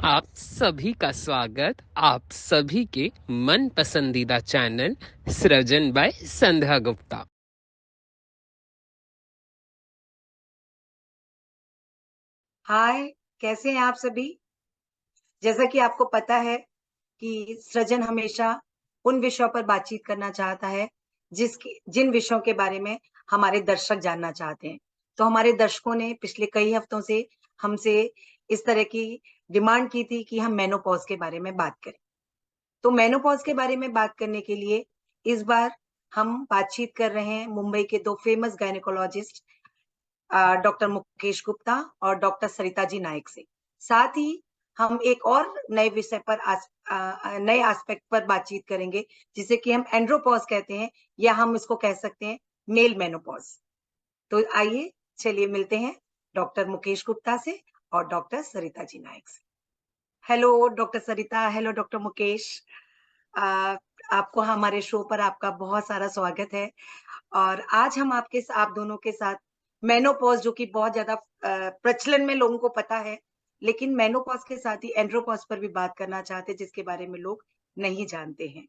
आप सभी का स्वागत आप सभी के मन पसंदीदा चैनल सृजन बाय संध्या गुप्ता। हाय, कैसे हैं आप सभी। जैसा कि आपको पता है कि सृजन हमेशा उन विषयों पर बातचीत करना चाहता है जिन विषयों के बारे में हमारे दर्शक जानना चाहते हैं। तो हमारे दर्शकों ने पिछले कई हफ्तों से हमसे इस तरह की डिमांड की थी कि हम मेनोपॉज के बारे में बात करें। तो मेनोपॉज के बारे में बात करने के लिए इस बार हम बातचीत कर रहे हैं मुंबई के दो famous gynaecologist doctor Mukesh Gupta और डॉक्टर सरिता जी नायक से। साथ ही हम एक और नए विषय पर नए एस्पेक्ट पर बातचीत करेंगे, जिसे कि हम एंड्रोपॉज कहते हैं, या हम इसको कह सकते हैं मेल मेनोपॉज। तो आइए, चलिए मिलते हैं डॉक्टर मुकेश गुप्ता से और डॉक्टर सरिता जी नायक से। हेलो डॉक्टर सरिता, हेलो डॉक्टर मुकेश। आ, आपको हमारे शो पर आपका बहुत सारा स्वागत है। और आज हम आप दोनों के साथ मेनोपॉज, जो कि बहुत ज्यादा प्रचलन में लोगों को पता है, लेकिन मेनोपॉज के साथ ही एंड्रोपॉज पर भी बात करना चाहते हैं, जिसके बारे में लोग नहीं जानते हैं।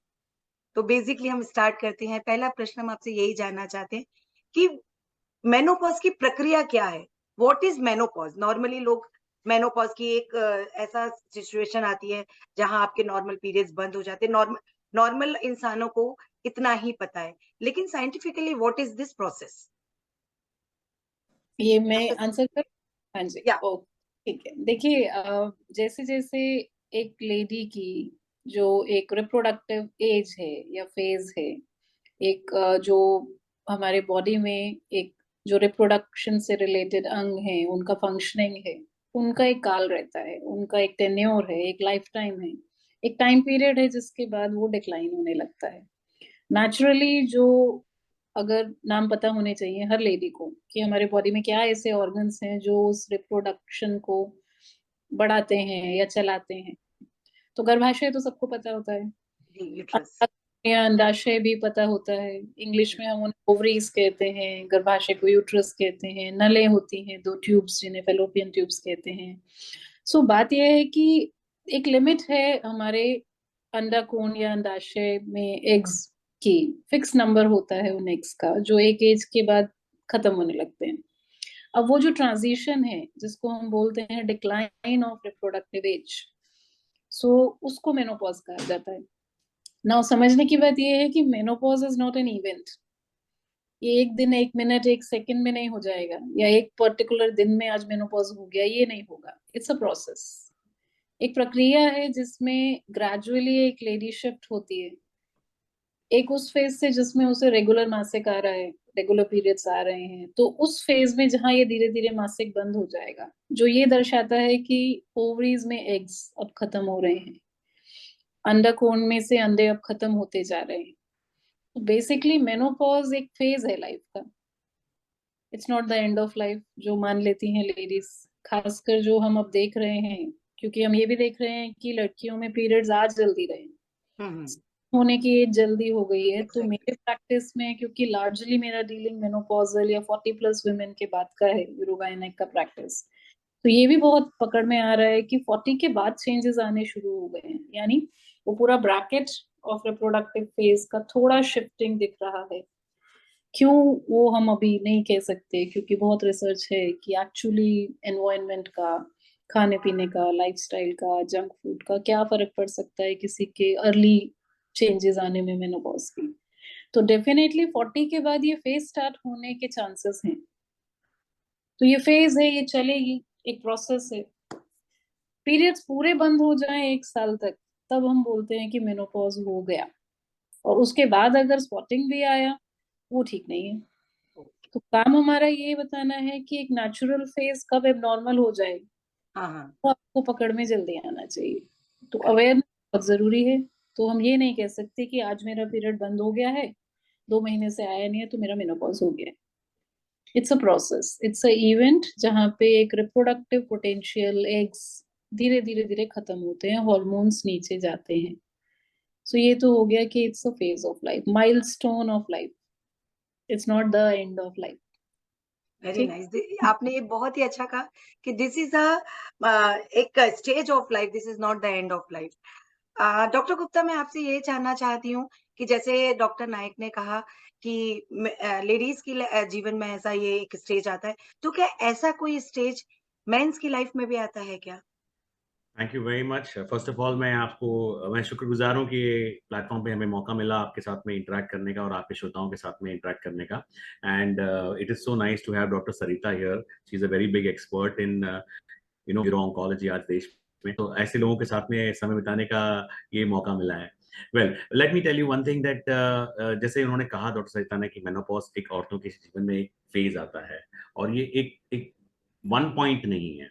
तो बेसिकली हम स्टार्ट करते हैं। पहला प्रश्न हम आपसे यही जानना चाहते हैं कि मेनोपॉज की प्रक्रिया क्या है। What is menopause. नॉर्मली लोग मेनोपॉज की एक ऐसा सिचुएशन आती है जहां आपके नॉर्मल पीरियड्स बंद हो जाते हैं। नॉर्मल नॉर्मल इंसानों को इतना ही पता है, लेकिन scientifically what is this process. ये मैं आंसर कर। हाँ जी, या ओ ठीक है। देखिए, जैसे जैसे एक लेडी की जो एक रिप्रोडक्टिव एज है या फेज है, एक जो हमारे बॉडी में एक जो रिप्रोडक्शन से रिलेटेड अंग है, उनका फंक्शनिंग है, उनका एक काल रहता है, उनका एक टेन्योर है, एक लाइफ टाइम है, एक टाइम पीरियड है जिसके बाद वो डिक्लाइन होने लगता है नेचुरली। जो अगर नाम पता होने चाहिए हर लेडी को कि हमारे बॉडी में क्या ऐसे ऑर्गन्स हैं जो उस रिप्रोडक्शन को बढ़ाते हैं या चलाते हैं। तो गर्भाशय तो सबको पता होता है, यूट्रस। या अंडाशय भी पता होता है। इंग्लिश में हम उन्हें ओवरीज कहते हैं, गर्भाशय को यूट्रस कहते हैं। नलें होती हैं, दो ट्यूब्स जिन्हें फेलोपियन ट्यूब्स कहते हैं। सो बात यह है कि एक लिमिट है हमारे अंडाकोण या अंडाशय में एग्स की। फिक्स नंबर होता है उन एग्स का, जो एक एज के बाद खत्म होने लगते हैं। अब वो जो ट्रांजिशन है जिसको हम बोलते हैं डिक्लाइन ऑफ रिप्रोडक्टिव एज, सो उसको मेनोपॉज कहा जाता है। नाउ समझने की बात यह है कि menopause is not an event. ये एक दिन, एक मिनट, एक सेकंड में नहीं हो जाएगा, या एक पर्टिकुलर दिन में आज मेनोपॉज हो गया, ये नहीं होगा। इट्स अ प्रोसेस, एक प्रक्रिया है जिसमें ग्रेजुअली एक लेडी शिफ्ट होती है एक उस फेज से जिसमें उसे रेगुलर मासिक आ रहा है, रेगुलर पीरियड्स आ रहे हैं, तो उस फेज में जहां ये धीरे धीरे मासिक बंद हो जाएगा, जो ये दर्शाता है कि ओवरीज में एग्स अब खत्म हो रहे हैं, अंडाकोण में से अंडे अब खत्म होते जा रहे हैं। तो बेसिकली मेनोपॉज एक फेज है लाइफ का। It's not the end of life जो मान लेती हैं लेडीज, खासकर जो हम अब देख रहे हैं। क्योंकि हम ये भी देख रहे हैं कि लड़कियों में पीरियड्स आज जल्दी रहे, हम्म। होने की एज जल्दी हो गई है। तो एग्जैक्टली। मेरे प्रैक्टिस में, क्योंकि लार्जली मेरा डीलिंग मेनोपॉजल या 40+ वुमेन के बाद का है, यूरोगाइनिक का प्रैक्टिस, तो ये भी बहुत पकड़ में आ रहा है कि 40 के बाद चेंजेस आने शुरू हो गए हैं। यानी वो पूरा ब्रैकेट ऑफ रिप्रोडक्टिव फेज का थोड़ा शिफ्टिंग दिख रहा है। क्यों, वो हम अभी नहीं कह सकते, क्योंकि बहुत रिसर्च है कि एक्चुअली एनवायरनमेंट का, खाने पीने का, लाइफस्टाइल का, जंक फूड का क्या फर्क पड़ सकता है किसी के अर्ली चेंजेस आने में मेनोपॉज की। तो डेफिनेटली 40 के बाद ये फेज स्टार्ट होने के चांसेस हैं। तो ये फेज है, ये चलेगी, एक प्रोसेस है। पीरियड्स पूरे बंद हो जाएं 1 साल तक, तब हम बोलते हैं कि मेनोपॉज हो गया। और उसके बाद अगर स्पॉटिंग भी आया, वो ठीक नहीं है। तो काम हमारा ये बताना है कि एक नेचुरल फेज कब एबनॉर्मल हो जाए, हाँ हाँ। तो आपको पकड़ में जल्दी आना चाहिए। तो करेक्ट। अवेयरनेस बहुत जरूरी है। तो हम ये नहीं कह सकते कि आज मेरा पीरियड बंद हो गया है, 2 महीने से आया नहीं है, तो मेरा मेनोपॉज हो गया है। It's a process, it's a event जहाँ पे एक रिप्रोडक्टिव पोटेंशियल एग्स धीरे धीरे धीरे खत्म होते हैं, हॉर्मोन्स नीचे जाते हैं। सो ये तो हो गया कि it's a phase of life, milestone of life. It's not the end of life. Very ठीक। नाइस। आपने ये बहुत ही अच्छा कहा कि दिस इज एक stage of life, this is not the end of life. Doctor Gupta, मैं आपसे ये जानना चाहती हूँ कि जैसे डॉक्टर नायक ने कहा कि लेडीज की जीवन में ऐसा ये एक स्टेज आता है, तो क्या ऐसा कोई स्टेज मेंस की लाइफ में भी आता है क्या? Thank you very much. First of all मैं शुक्रगुजार हूँ कि ये प्लेटफॉर्म पे हमें मौका मिला आपके साथ में इंटरेक्ट करने का और आपके श्रोताओं के साथ में इंटरेक्ट करने का। And it is so nice to have doctor Sarita here. She is a very big expert in uro oncology आज देश में, तो ऐसे लोगों के साथ में समय बिताने का ये मौका मिला है। Well, let me tell you one thing that जैसे उन्होंने कहा डॉक्टर सरिता ने कि मेनोपॉज एक औरतों के जीवन में एक फेज आता है, और ये एक वन पॉइंट नहीं है,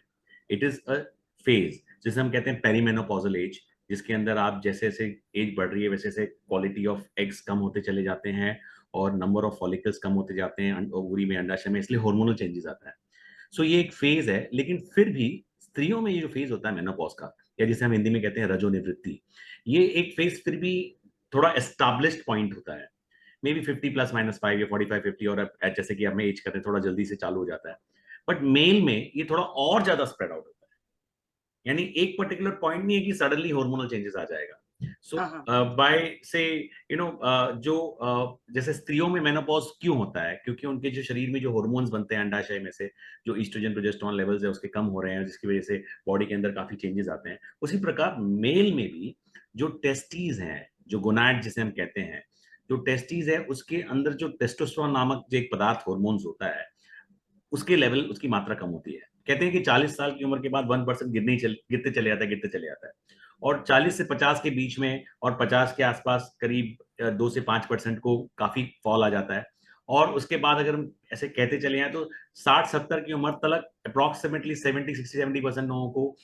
इट इज अ फेज जिसे हम कहते हैं पेरीमेनोपॉजल एज, जिसके अंदर आप जैसे जैसे एज बढ़ रही है वैसे वैसे क्वालिटी ऑफ एग्स कम होते चले जाते हैं और नंबर ऑफ फॉलिकल्स कम होते जाते हैं ओवरी में, अंडाशय में, इसलिए हार्मोनल चेंजेस आता है। सो ये एक फेज है, लेकिन फिर भी स्त्रियों में ये जो फेज होता है मेनोपॉज का, या जिसे हम हिंदी में कहते हैं रजोनिवृत्ति, ये एक फेज फिर भी थोड़ा एस्टैब्लिश्ड पॉइंट होता है, मे बी 50 प्लस माइनस 5 या 45 50, और जैसे कि अब मैं एज करते हैं थोड़ा जल्दी से चालू हो जाता है। बट मेल में ये थोड़ा और ज्यादा स्प्रेड आउट होता है, यानी एक पर्टिकुलर पॉइंट नहीं है कि सडनली हार्मोनल चेंजेस आ जाएगा। सो हाँ हाँ। बाय से जो जैसे स्त्रियों में मेनोपॉज क्यों होता है, क्योंकि उनके जो शरीर में जो हार्मोन्स बनते हैं अंडाशय में से, जो ईस्ट्रोजन प्रोजेस्टेरोन लेवल्स है उसके कम हो रहे हैं, जिसकी वजह से बॉडी के अंदर काफी चेंजेस आते हैं। उसी प्रकार मेल में भी जो टेस्टीज हैं, जो गोनाड जिसे हम कहते हैं, जो टेस्टीज है उसके अंदर जो टेस्टोस्टेरोन नामक जो एक पदार्थ हार्मोन्स होता है, उसके लेवल, उसकी मात्रा कम होती है। कहते हैं कि 40 साल की उम्र के बाद 1% गिरते चले जाता है, और 40 से 50 के बीच में और 50 के आसपास करीब 2 से 5% को काफी फॉल आ जाता है। और उसके बाद अगर हम ऐसे कहते चले जाएं तो 60-70 की उम्र तक अप्रोक्सीमेटली 70-60-70% लोगों को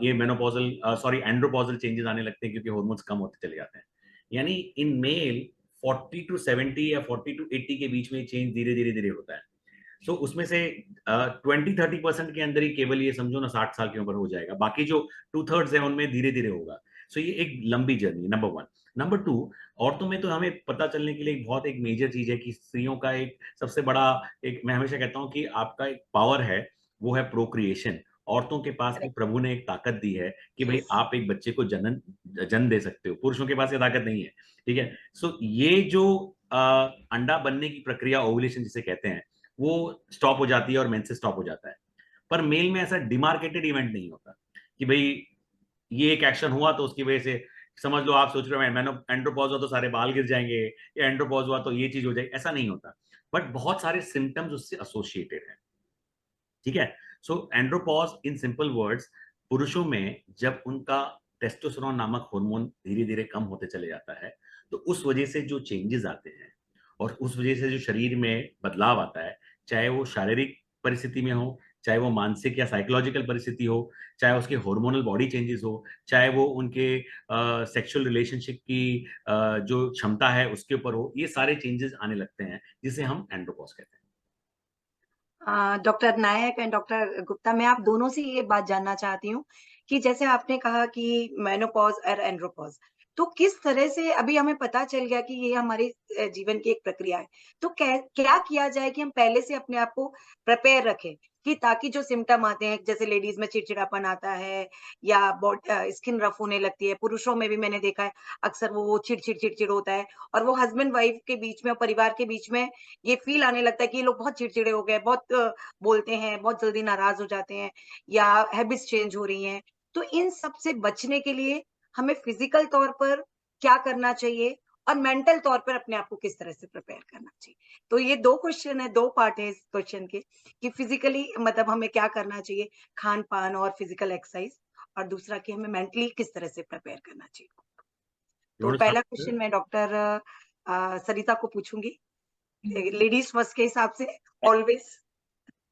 ये एंड्रोपॉजल चेंजेस आने लगते हैं, क्योंकि हार्मोन्स कम होते चले जाते हैं। यानी इन मेल 40 टू 70 या 40 टू 80 के बीच में चेंज धीरे धीरे धीरे होता है। सो उसमें से 20-30% के अंदर ही केवल ये समझो ना 60 साल की उम्र हो जाएगा, बाकी जो 2/3 है उनमें धीरे धीरे होगा। सो ये एक लंबी जर्नी, नंबर 1। नंबर 2, औरतों में तो हमें पता चलने के लिए बहुत एक मेजर चीज है कि स्त्रियों का एक सबसे बड़ा, एक मैं हमेशा कहता हूँ कि आपका एक पावर है, वो है प्रोक्रिएशन। औरतों के पास में प्रभु ने एक ताकत दी है कि भाई आप एक बच्चे को जन्म दे सकते हो, पुरुषों के पास ये ताकत नहीं है। ठीक है, सो ये जो अंडा बनने की प्रक्रिया, ओवुलेशन जिसे कहते हैं, वो स्टॉप हो जाती है और मेंसेस स्टॉप हो जाता है। पर मेल में ऐसा डिमार्केटेड इवेंट नहीं होता कि भाई ये एक एक्शन हुआ तो उसकी वजह से, समझ लो आप सोच रहे हो मैंने एंड्रोपॉज हुआ तो सारे बाल गिर जाएंगे, या एंड्रोपॉज हुआ तो ये चीज हो जाएगी, ऐसा नहीं होता। बट बहुत सारे सिम्टम्स उससे एसोसिएटेड हैं। ठीक है, सो एंड्रोपॉज इन सिंपल वर्ड्स, पुरुषों में जब उनका टेस्टोस्टेरोन नामक हार्मोन धीरे धीरे कम होते चले जाता है, तो उस वजह से जो चेंजेस आते हैं और उस वजह से जो शरीर में बदलाव आता है, चाहे वो शारीरिक परिस्थिति में हो, चाहे वो मानसिक या साइकोलॉजिकल परिस्थिति हो, चाहे उसके हार्मोनल बॉडी चेंजेस हो, चाहे वो उनके सेक्सुअल रिलेशनशिप की जो क्षमता है उसके ऊपर हो, ये सारे चेंजेस आने लगते हैं, जिसे हम एंड्रोपॉज कहते हैं। Doctor Nayak and doctor Gupta, मैं आप दोनों से ये बात जानना चाहती हूँ कि जैसे आपने कहा कि मेनोपॉज और एंड्रोपॉज, तो किस तरह से अभी हमें पता चल गया कि ये हमारे जीवन की एक प्रक्रिया है, तो क्या किया जाए कि हम पहले से अपने आप को प्रिपेयर रखें कि ताकि जो सिम्टम आते हैं, जैसे लेडीज में चिड़चिड़ापन आता है या स्किन रफ होने लगती है, पुरुषों में भी मैंने देखा है अक्सर वो चिड़चिड़ होता है, और वो हस्बैंड वाइफ के बीच में और परिवार के बीच में ये फील आने लगता है कि ये लोग बहुत चिड़चिड़े हो गए, बहुत बोलते हैं, बहुत जल्दी नाराज हो जाते हैं या हैबिट्स चेंज हो रही हैं। तो इन सब से बचने के लिए हमें फिजिकल तौर पर क्या करना चाहिए और मेंटल तौर पर अपने आप को किस तरह से प्रिपेयर करना चाहिए? तो ये 2 क्वेश्चन है, 2 पार्ट है इस क्वेश्चन के कि फिजिकली मतलब हमें क्या करना चाहिए, खान-पान और फिजिकल एक्सरसाइज, और दूसरा कि हमें मेंटली किस तरह से प्रिपेयर करना चाहिए। You तो want to पहला start? क्वेश्चन मैं डॉक्टर सरिता को पूछूंगी, लेडीज फर्स्ट के हिसाब से ऑलवेज।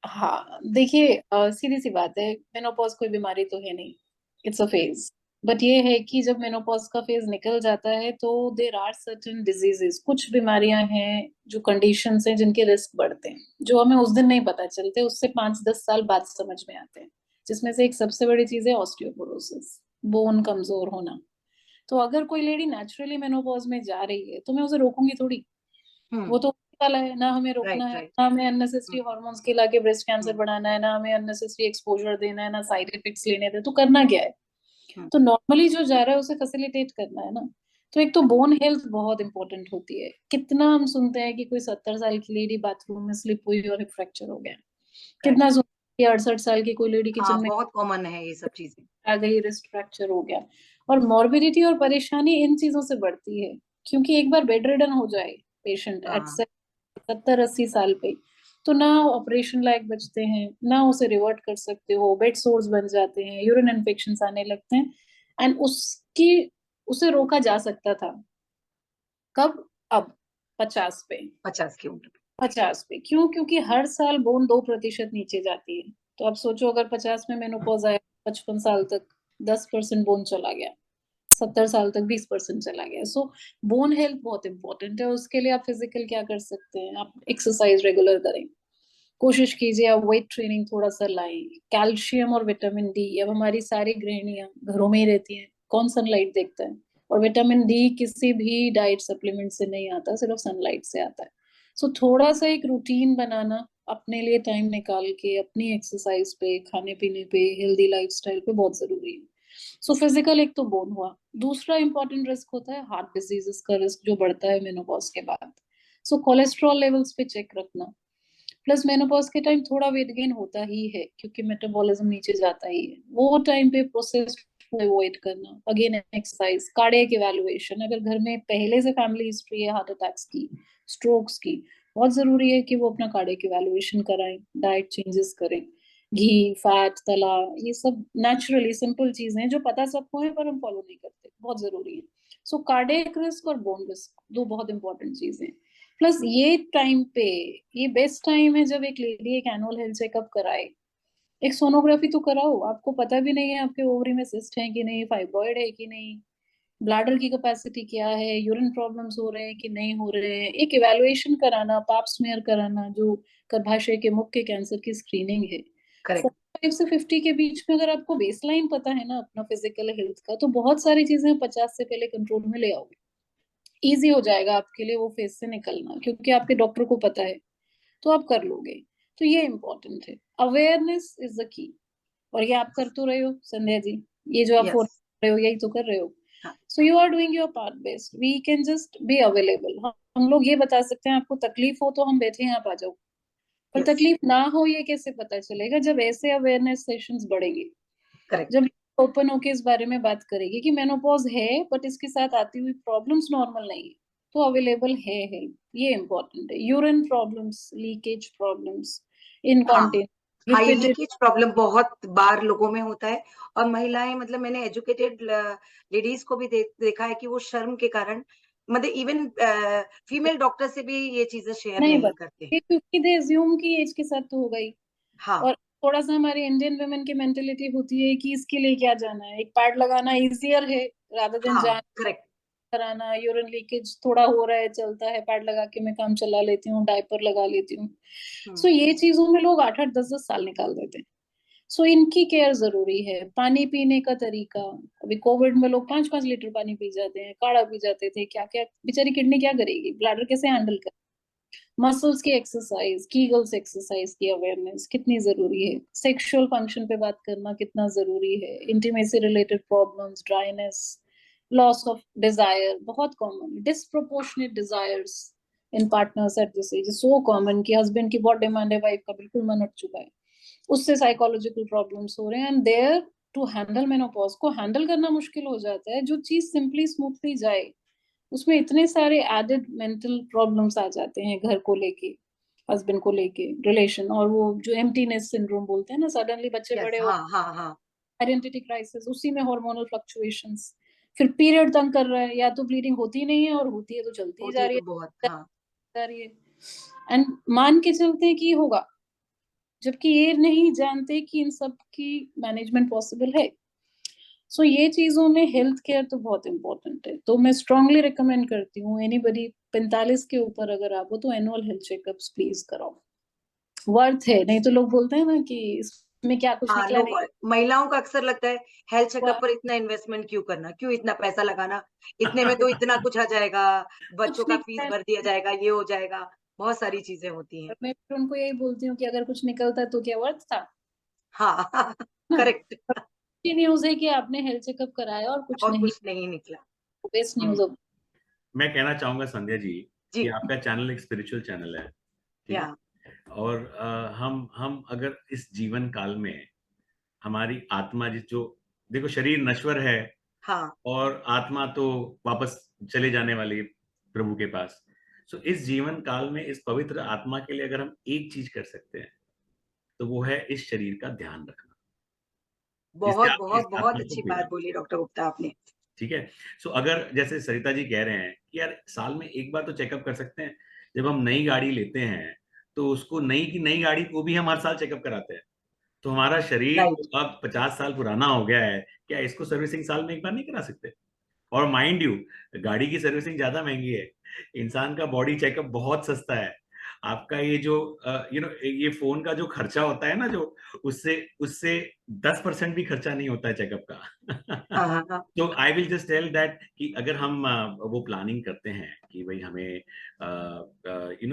हाँ, देखिए सीधी सी बात है, मेनोपॉज कोई बीमारी तो है नहीं, इट्स अ फेज। बट ये है कि जब मेनोपॉज का फेज निकल जाता है तो देर आर सर्टेन डिजीजेस, कुछ बीमारियां हैं, जो कंडीशंस हैं जिनके रिस्क बढ़ते हैं, जो हमें उस दिन नहीं पता चलते, उससे 5-10 साल बाद समझ में आते हैं। जिसमें से एक सबसे बड़ी चीज है ऑस्टियोपोरोसिस, बोन कमजोर होना। तो अगर कोई लेडी नेचुरली मेनोपॉज में जा रही है तो मैं उसे रोकूंगी थोड़ी, वो तो वाला है, ना हमें रोकना है, राइट। ना हमें अननेसेसरी हार्मोन्स खिला के ब्रेस्ट कैंसर बढ़ाना है, ना हमें अननेसेसरी एक्सपोजर देना है, ना साइड इफेक्ट्स लेने थे, तो करना क्या है? तो नॉर्मली जो जा रहा है उसे फैसिलिटेट करना है ना। तो एक तो बोन हेल्थ बहुत इंपॉर्टेंट होती है। कितना हम सुनते हैं कि कोई 70 साल की लेडी बाथरूम में स्लिप हुई और फ्रैक्चर हो गया, कितना सुनते हैं 68 साल की कोई लेडी किचन में बहुत कॉमन है ये सब चीजें, आ गई, रिस्ट फ्रैक्चर हो गया। और मॉर्बिडिटी और परेशानी इन चीजों से बढ़ती है, क्योंकि एक बार बेड रिडन हो जाए पेशेंट एट 70-80 साल पे, तो ना ऑपरेशन लायक बचते हैं, ना उसे रिवर्ट कर सकते हो, बेड सोर्स बन जाते हैं, यूरिन इन्फेक्शन आने लगते हैं। एंड उसे रोका जा सकता था कब? अब 50 पे। 50 की उम्र 50 पे क्यों? क्योंकि हर साल बोन 2% नीचे जाती है। तो अब सोचो, अगर 50 में मेनोपॉज आया, 55 साल तक 10% बोन चला गया, 70 साल तक 20% चला गया। सो बोन हेल्थ बहुत इंपॉर्टेंट है। उसके लिए आप फिजिकल क्या कर सकते हैं? आप एक्सरसाइज रेगुलर करें, कोशिश कीजिए आप वेट ट्रेनिंग थोड़ा सा लाएं, कैल्शियम और विटामिन डी। अब हमारी सारी गृहिणियां घरों में ही रहती हैं, कौन सनलाइट देखता है? और विटामिन डी किसी भी डाइट सप्लीमेंट से नहीं आता, सिर्फ सनलाइट से आता है। सो थोड़ा सा एक रूटीन बनाना अपने लिए, टाइम निकाल के अपनी एक्सरसाइज पे, खाने पीने पे, हेल्दी लाइफस्टाइल पे बहुत जरूरी है। सो फिजिकल एक तो बोन हुआ। दूसरा इंपॉर्टेंट रिस्क होता है हार्ट डिजीजेस का रिस्क, जो बढ़ता है मेनोपॉज के बाद। सो कोलेस्ट्रॉल लेवल्स पे चेक रखना। प्लस मेनोपॉज के टाइम थोड़ा वेट गेन होता ही है, क्योंकि मेटाबॉलिज्म नीचे जाता ही है। वो टाइम पे प्रोसेस अवॉइड करना, अगेन एक्सरसाइज, कार्डियक इवैल्यूएशन। अगर घर में पहले से फैमिली हिस्ट्री है हार्ट अटैक्स की, स्ट्रोक्स की, बहुत जरूरी है कि वो अपना कार्डियक इवैल्यूएशन कराएं, डाइट चेंजेस करें। घी, फैट, तला, ये सब नेचुरली सिंपल चीजें हैं जो पता सबको है पर हम फॉलो नहीं करते, बहुत जरूरी है। सो कार्डियक रिस्क और बोन रिस्क दो बहुत इंपॉर्टेंट चीजें। प्लस ये टाइम पे, ये बेस्ट टाइम है जब एक लेडी एक एनुअल हेल्थ चेकअप कराए। एक सोनोग्राफी तो कराओ, आपको पता भी नहीं है आपके ओवरी में सिस्ट है कि नहीं, फाइब्रॉइड है कि नहीं, ब्लैडर की कैपेसिटी क्या है, यूरिन प्रॉब्लम्स हो रहे हैं कि नहीं हो रहे हैं। एक इवैल्यूएशन कराना, पाप स्मीयर कराना, जो गर्भाशय के मुख्य कैंसर की स्क्रीनिंग है। 45 से 50 के बीच में अगर आपको बेसलाइन पता है ना अपना फिजिकल हेल्थ का, तो बहुत सारी चीजें 50 से पहले कंट्रोल में ले आओगे। इजी हो जाएगा आपके लिए वो फेज से निकलना, क्योंकि आपके डॉक्टर को पता है, तो आप कर लोगे। तो ये इम्पोर्टेंट है, अवेयरनेस इज द की। और ये आप कर तो रहे हो संध्या जी, ये जो आप Yes. फोन कर रहे हो यही तो कर रहे हो। हाँ. So you are doing your part best, we can just be available. हम लोग ये बता सकते हैं आपको तकलीफ हो तो हम बैठे हैं, आप आ जाओ। पर Yes. तकलीफ ना हो ये कैसे पता चलेगा? जब ऐसे अवेयरनेस सेशंस बढ़ेंगे, Correct. जब ओपन होके इस बारे में बात करेगी कि मेनोपॉज है बट इसके साथ आती हुई प्रॉब्लम्स नॉर्मल नहीं है, तो अवेलेबल है हेल्प। ये इंपॉर्टेंट है। Urine problems, leakage problems, incontinence, हाँ, ये रिपीटेड, लीकेज प्रॉब्लम बहुत बार लोगों में होता है। और महिलाएं, मतलब मैंने एजुकेटेड लेडीज को भी देखा है कि वो शर्म के कारण, मतलब इवन फीमेल डॉक्टर से भी ये चीजें शेयर नहीं नहीं करते। बताते, क्योंकि दे अज्यूम की एज के साथ तो हो गई। हाँ. और थोड़ा सा हमारे इंडियन वुमेन की मेंटेलिटी होती है कि इसके लिए क्या जाना है, एक पैड लगाना इजियर है रादर देन हाँ, जान करेक्ट. कराना। यूरिन लीकेज थोड़ा हो रहा है, चलता है, पैड लगा के मैं काम चला लेती हूँ, डायपर लगा लेती हूँ। सो ये चीजों में लोग 8-8, 10-10 साल निकाल देते हैं। सो इनकी केयर जरूरी है। पानी पीने का तरीका, अभी कोविड में लोग 5-5 लीटर पानी पी जाते हैं, काढ़ा पी जाते थे, क्या क्या, बेचारी किडनी क्या करेगी, ब्लैडर कैसे हैंडल कर। मसल्स की एक्सरसाइज, कीगल्स एक्सरसाइज की अवेयरनेस कितनी जरूरी है। सेक्सुअल फंक्शन पे बात करना कितना जरूरी है। Intimacy related problems, dryness, loss of desire बहुत common, disproportionate desires in partners at this age so common कि हस्बैंड की बहुत डिमांड है, वाइफ का बिल्कुल मन उठ चुका है, उससे साइकोलॉजिकल प्रॉब्लम्स हो रहे हैं। And there to handle menopause को हैंडल करना मुश्किल हो जाता है। जो चीज सिंपली स्मूथली जाए, उसमें इतने सारे एडेड मेंटल प्रॉब्लम्स आ जाते हैं, घर को लेके, हस्बैंड को लेके, रिलेशन, और वो जो एम्प्टीनेस सिंड्रोम बोलते हैं ना, सडनली बच्चे बड़े हो, हाँ. आइडेंटिटी क्राइसिस, उसी में हार्मोनल फ्लक्चुएशंस। फिर पीरियड तंग कर रहा है, या तो ब्लीडिंग होती नहीं है, और होती है तो चलती ही जा रही तो बहुत. हाँ. है। एंड मान के चलते हैं कि ये होगा, जबकि ये नहीं जानते कि इन सब की मैनेजमेंट पॉसिबल है। सो ये चीजों में हेल्थ केयर तो बहुत इंपॉर्टेंट है। तो मैं स्ट्रांगली रिकमेंड करती हूँ, एनीबडी 45 के ऊपर अगर आप हो तो एनुअल हेल्थ चेकअप्स प्लीज कराओ, वर्थ है। नहीं तो लोग बोलते हैं ना कि इसमें क्या कुछ हाँ, निकला नहीं। महिलाओं का अक्सर लगता है हेल्थ चेकअप पर इतना इन्वेस्टमेंट क्यों करना, क्यों इतना पैसा लगाना, इतने में तो इतना कुछ आ जाएगा, बच्चों कुछ का नहीं फीस निकला भर दिया जाएगा, ये हो जाएगा, बहुत सारी चीजें होती हैं। और मैं फिर उनको यही बोलती हूँ कि अगर कुछ निकलता तो क्या वर्थ था हाँ ना। करेक्ट। अच्छी न्यूज है कि आपने हेल्थ चेकअप कराया और कुछ और नहीं, कुछ नहीं निकला। बेस्ट न्यूज हो। मैं कहना चाहूंगा संध्या जी जी कि आपका चैनल एक स्पिरिचुअल चैनल है, ठीक या है। और हम अगर इस जीवन काल में हमारी आत्मा जो देखो शरीर नश्वर है हाँ और आत्मा तो वापस चले जाने वाली है प्रभु के पास। सो इस जीवन काल में इस पवित्र आत्मा के लिए अगर हम एक चीज कर सकते हैं तो वो है इस शरीर का ध्यान रखना, जिससे बहुत आप इस बहुत बहुत आत्मा को अच्छी पूजा, बात बोली डॉक्टर गुप्ता आपने। ठीक है। सो अगर जैसे सरिता जी कह रहे हैं कि यार साल में एक बार तो चेकअप कर सकते हैं। जब हम नई गाड़ी लेते हैं तो उसको नई की नई गाड़ी को भी हम हर साल चेकअप कराते हैं। तो हमारा शरीर राइट। जो अब 50 साल पुराना हो गया है, क्या इसको सर्विसिंग साल में एक बार नहीं करा सकते? और माइंड यू, गाड़ी की सर्विसिंग ज्यादा महंगी है, इंसान का बॉडी चेकअप बहुत सस्ता है। आपका ये जो ये फोन का जो खर्चा होता है ना, जो उससे उससे 10% भी खर्चा नहीं होता है चेकअप का। हाँ हाँ हाँ। तो I will just tell that कि अगर हम वो प्लानिंग करते हैं कि भाई हमें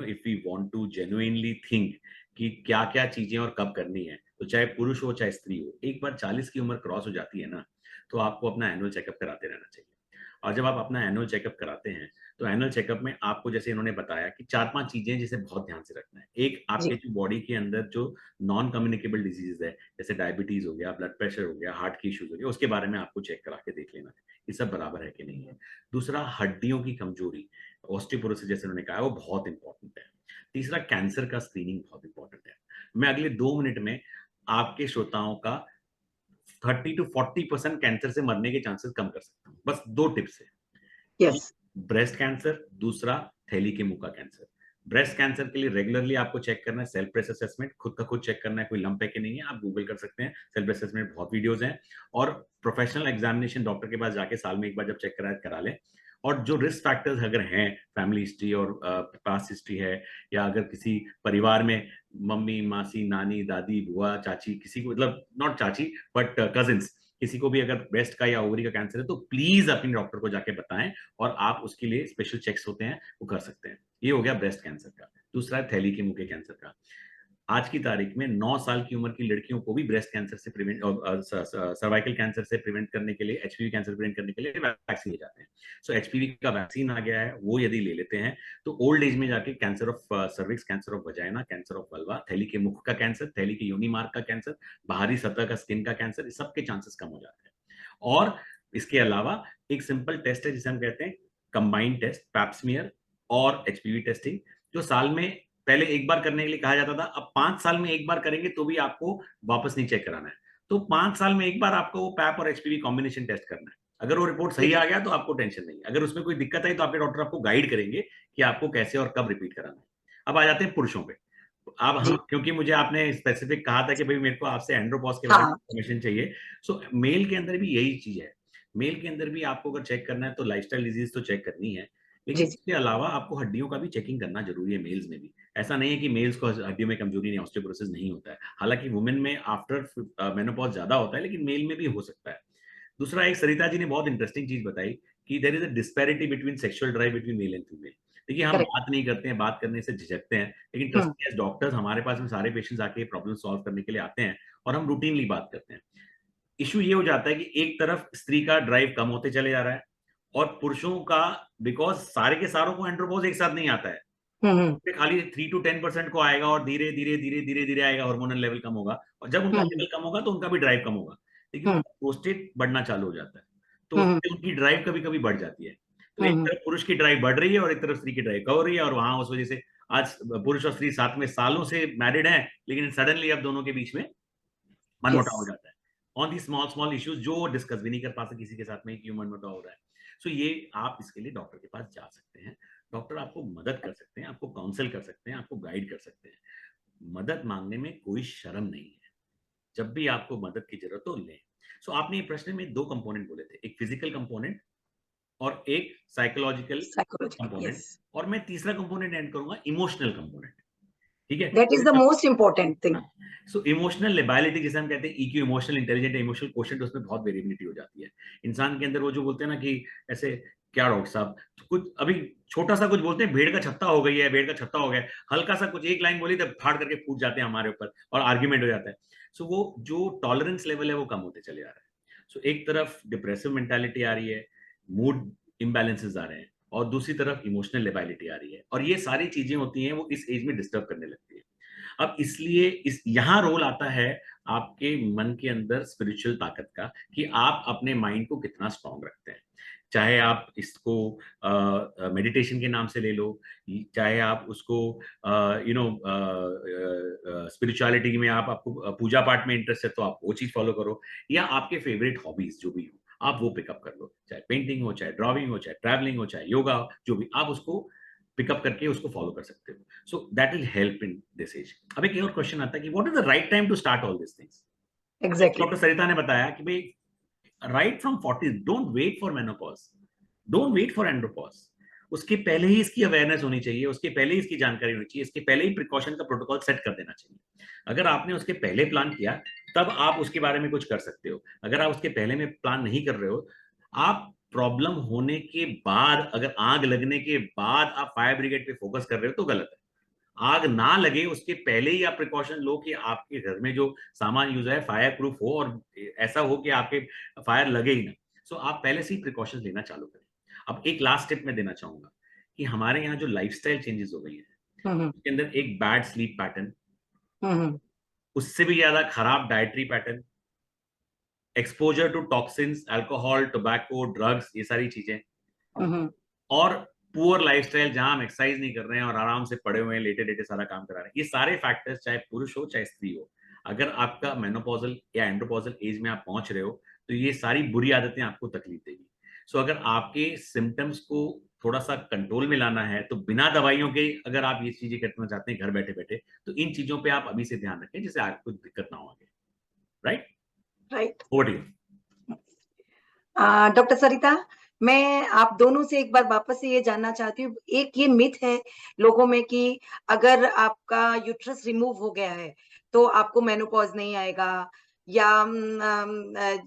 if we want to genuinely think कि क्या क्या चीजें और कब करनी है, तो चाहे पुरुष हो चाहे स्त्री हो, एक बार 40 की उम्र क्रॉस हो जाती है ना, तो आपको अपना एनुअल चेकअप कराते रहना चाहिए। और जब आप अपना एनुअल चेकअप कराते हैं तो एनुअल चेकअप में आपको जैसे इन्होंने बताया कि 4-5 चीजें जिसे बहुत ध्यान से रखना है। एक, जी आपके जो बॉडी के अंदर जो नॉन कम्युनिकेबल डिजीज है, जैसे डायबिटीज हो गया, ब्लड प्रेशर हो गया, हार्ट की इश्यूज हो गया, उसके बारे में आपको चेक करा के देख लेना है ये सब बराबर है कि नहीं है। दूसरा, हड्डियों की कमजोरी, ऑस्टियोपोरोसिस जैसे उन्होंने कहा, वो बहुत इंपॉर्टेंट है। तीसरा, कैंसर का स्क्रीनिंग बहुत इंपॉर्टेंट है। मैं अगले 2 मिनट में आपके श्रोताओं का 30 to 40% कैंसर से मरने के चांसेस कम कर सकता हूँ, बस 2 टिप्स है। यस ब्रेस्ट कैंसर, दूसरा थैली के मुंह का कैंसर। ब्रेस्ट कैंसर के लिए रेगुलरली आपको चेक करना है सेल्फ ब्रेस्ट असेसमेंट, खुद का खुद चेक करना है कोई लंप है कि नहीं है। आप गूगल कर सकते हैं, सेल्फ ब्रेस्ट असेसमेंट बहुत वीडियोस हैं। और प्रोफेशनल एग्जामिनेशन डॉक्टर के पास जाके साल में एक बार जब चेक करा लें। और जो रिस्क फैक्टर्स अगर हैं, फैमिली हिस्ट्री और पास्ट हिस्ट्री है, या अगर किसी परिवार में मम्मी, मासी, नानी, दादी, बुआ, चाची, किसी को, मतलब नॉट चाची बट कजिन्स, किसी को भी अगर ब्रेस्ट का या ओवरी का कैंसर है, तो प्लीज अपने डॉक्टर को जाके बताएं और आप उसके लिए स्पेशल चेक्स होते हैं वो कर सकते हैं। ये हो गया ब्रेस्ट कैंसर का। दूसरा है थैली के मुंह के कैंसर का। आज की तारीख में 9 साल की उम्र की लड़कियों को भी ब्रेस्ट कैंसर से प्रिवेंट और सर्वाइकल कैंसर से प्रिवेंट करने के लिए, एचपीवी कैंसर प्रिवेंट करने के लिए वैक्सीन ले जाते हैं। सो एचपीवी का वैक्सीन आ गया है, वो यदि ले लेते हैं तो ओल्ड एज में जाके cancer of cervix, cancer of vagina, cancer of vulva, थैली के मुख का कैंसर, थैली के योनि मार्ग का कैंसर, बाहरी सतह का स्किन का कैंसर, इस सबके चांसेस कम हो जाते हैं। और इसके अलावा एक सिंपल टेस्ट है जिसे हम कहते हैं कंबाइंड टेस्ट, पैप्समियर और एचपीवी टेस्टिंग, जो साल में पहले एक बार करने के लिए कहा जाता था, अब 5 साल में एक बार करेंगे तो भी आपको वापस नहीं चेक कराना है। तो 5 साल में एक बार आपको वो पैप और एचपीवी कॉम्बिनेशन टेस्ट करना है। अगर वो रिपोर्ट सही आ गया तो आपको टेंशन नहीं है, अगर उसमें कोई दिक्कत आई तो आपके डॉक्टर आपको गाइड करेंगे कि आपको कैसे और कब रिपीट कराना है। अब आ जाते हैं पुरुषों पे। अब हम, जी क्योंकि मुझे आपने स्पेसिफिक कहा था कि भाई मेरे को आपसे एंड्रोपॉज के बारे में हाँ इन्फॉर्मेशन चाहिए। सो मेल के अंदर भी यही चीज है। मेल के अंदर भी आपको अगर चेक करना है तो लाइफस्टाइल डिजीज तो चेक करनी है, लेकिन जी जी इसके अलावा आपको हड्डियों का भी चेकिंग करना जरूरी है मेल्स में भी। ऐसा नहीं है कि मेल्स को हड्डियों में कमजोरी नहीं, ऑस्टियोपोरोसिस नहीं होता है। हालांकि वुमेन में आफ्टर मेनोपॉज ज्यादा होता है, लेकिन मेल में भी हो सकता है। दूसरा, एक सरिता जी ने बहुत इंटरेस्टिंग चीज बताई कि there is a disparity between sexual drive between male and female. देखिए, हम करेक्ट। बात नहीं करते हैं, बात करने से झिझकते हैं, लेकिन ट्रस्ट मी एज डॉक्टर्स हमारे पास में सारे पेशेंट्स आके प्रॉब्लम सॉल्व करने के लिए आते हैं और हम रूटीनली बात करते हैं। इशू ये हो जाता है कि एक तरफ स्त्री का ड्राइव कम होते चले जा रहा है और पुरुषों का, बिकॉज सारे के सारों को एंड्रोपोज एक साथ नहीं आता है, खाली 3 to 10% को आएगा और धीरे धीरे धीरे धीरे धीरे आएगा, हार्मोनल लेवल कम होगा, और जब उनका लेवल कम होगा तो उनका भी ड्राइव कम होगा, लेकिन उनका प्रोस्टेट बढ़ना चालू हो जाता है, तो उससे उनकी ड्राइव कभी कभी बढ़ जाती है। तो एक तरफ पुरुष की ड्राइव बढ़ रही है और एक तरफ स्त्री की ड्राइव कम हो रही है, और वहां उस वजह से आज पुरुष और स्त्री साथ में सालों से मैरिड हैं, लेकिन सडनली अब दोनों के बीच में मनमुटाव हो यस जाता है on the small small issues जो डिस्कस भी नहीं कर पाते किसी के साथ में, क्यों मनमुटाव हो रहा है। सो ये आप इसके लिए डॉक्टर के पास जा सकते हैं। डॉक्टर आपको मदद कर सकते हैं, आपको काउंसिल कर सकते हैं, आपको गाइड कर सकते हैं। मदद मांगने में कोई शर्म नहीं है, जब भी आपको मदद की जरूरत हो लें। सो आपने ये प्रश्न में 2 कंपोनेंट बोले थे, एक फिजिकल कंपोनेंट और एक साइकोलॉजिकल साइकोलॉजिकल कंपोनेंट, यस और मैं तीसरा कंपोनेंट ऐड करूंगा, इमोशनल कंपोनेंट। ठीक है, that is the most important thing. So emotional lability जिसे हम कहते हैं EQ, emotional intelligent, emotional quotient, उसमें बहुत वेरिएबिलिटी हो जाती है इंसान के अंदर। वो जो बोलते हैं ना कि ऐसे क्या डॉक्टर साहब, कुछ अभी छोटा सा कुछ बोलते हैं, भेड़ का छत्ता हो गई है, भेड़ का छत्ता हो गया है, हल्का सा कुछ एक लाइन बोली तो फाड़ करके फूट जाते हैं हमारे ऊपर और आर्ग्यूमेंट हो जाता है। सो वो जो टॉलरेंस लेवल है वो कम होते चले जा रहा है। सो एक तरफ डिप्रेसिव मेंटालिटी आ रही है, मूड इम्बैलेंसेस आ रहे हैं, और दूसरी तरफ इमोशनल लेबिलिटी आ रही है, और ये सारी चीजें होती हैं वो इस एज में डिस्टर्ब करने लगती है। अब इसलिए इस यहाँ रोल आता है आपके मन के अंदर स्पिरिचुअल ताकत का, कि आप अपने माइंड को कितना स्ट्रांग रखते हैं। चाहे आप इसको मेडिटेशन के नाम से ले लो, चाहे आप उसको स्पिरिचुअलिटी में आपको पूजा पाठ में इंटरेस्ट है तो आप वो चीज फॉलो करो, या आपके फेवरेट हॉबीज जो भी हो आप वो पिकअप कर लो, चाहे पेंटिंग हो, चाहे ड्राइंग हो, चाहे ट्रैवलिंग हो, चाहे योगा हो, जो भी आप उसको पिकअप करके उसको फॉलो कर सकते हो। So that will help in this age. अब एक और क्वेश्चन आता है कि what is the right time to start all this things. Exactly. Doctor Sarita ने बताया कि भाई right from 40, don't wait for menopause, don't wait for andropause. उसके पहले ही इसकी अवेयरनेस होनी चाहिए, उसके पहले ही इसकी जानकारी होनी चाहिए, इसके पहले ही प्रिकॉशन का प्रोटोकॉल सेट कर देना चाहिए। अगर आपने उसके पहले प्लान किया तब आप उसके बारे में कुछ कर सकते हो। अगर आप उसके पहले में प्लान नहीं कर रहे हो, आप प्रॉब्लम होने के बाद, अगर आग लगने के बाद आप फायर ब्रिगेड पे फोकस कर रहे हो तो गलत है। आग ना लगे उसके पहले ही आप प्रिकॉशन लो कि आपके घर में जो सामान यूज है फायर प्रूफ हो, और ऐसा हो कि आपके फायर लगे ही ना। सो आप पहले से ही प्रिकॉशन लेना चालू करें। अब एक लास्ट टिप मैं देना चाहूंगा कि हमारे यहाँ जो लाइफस्टाइल चेंजेस हो गई है, उसके अंदर एक बैड स्लीप पैटर्न, उससे भी ज्यादा खराब dietary pattern, exposure to toxins, alcohol, tobacco, drugs, ये सारी चीजें, और पुअर लाइफस्टाइल जहां हम एक्सरसाइज नहीं कर रहे हैं और आराम से पड़े हुए हैं, लेटे लेटे सारा काम करा रहे हैं, ये सारे फैक्टर्स, चाहे पुरुष हो चाहे स्त्री हो, अगर आपका मेनोपॉजल या एंड्रोपॉजल एज में आप पहुंच रहे हो तो ये सारी बुरी आदतें आपको तकलीफ देगी। सो अगर आपके सिम्टम्स को थोड़ा सा कंट्रोल में लाना है तो बिना दवाइयों के अगर आप ये चीजें करना चाहते हैं घर बैठे बैठे, तो इन चीजों पे आप अभी से ध्यान रखें जिससे आपको दिक्कत ना हो आगे। Right right. Over to you. Doctor Sarita, मैं आप दोनों से एक बार वापस से ये जानना चाहती हूँ, एक ये मिथ है लोगों में कि अगर आपका यूट्रस रिमूव हो गया है तो आपको मेनोपॉज नहीं आएगा, या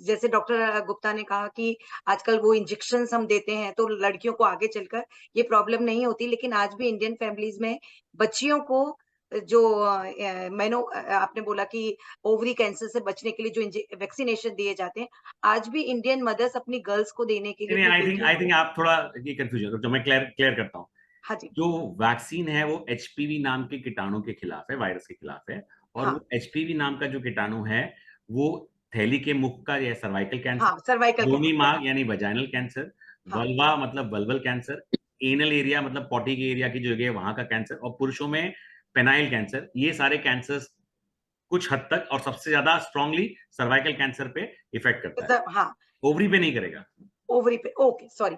जैसे डॉक्टर गुप्ता ने कहा कि आजकल वो इंजेक्शन हम देते हैं तो लड़कियों को आगे चलकर ये प्रॉब्लम नहीं होती, लेकिन आज भी इंडियन फैमिलीज में बच्चियों को जो आपने बोला कि ओवरी कैंसर से बचने के लिए जो वैक्सीनेशन दिए जाते हैं, आज भी इंडियन मदर्स अपनी गर्ल्स को देने के लिए, अपनी आई बेटियों थिंक को। आप थोड़ा ये कंफ्यूजन, जो मैं क्लियर करता हूँ। हाँ जी। जो वैक्सीन है वो एचपीवी नाम के कीटाणु के खिलाफ है, वायरस के खिलाफ है, और हाँ वो एचपीवी नाम का जो कीटाणु है वो थैली के मुख का या सर्वाइकल कैंसर, हाँ, सर्वाइकल के योनि मुख मार्ग यानी वजाइनल कैंसर, हाँ वल्वा मतलब वल्वल कैंसर, एनल एरिया मतलब पॉटी के एरिया की जगह वहां का कैंसर, और पुरुषों में पेनाइल कैंसर, ये सारे कैंसर कुछ हद तक और सबसे ज्यादा स्ट्रांगली सर्वाइकल कैंसर पे इफेक्ट करता है, हाँ, ओवरी पे नहीं करेगा। ओवरी पे। Okay, sorry.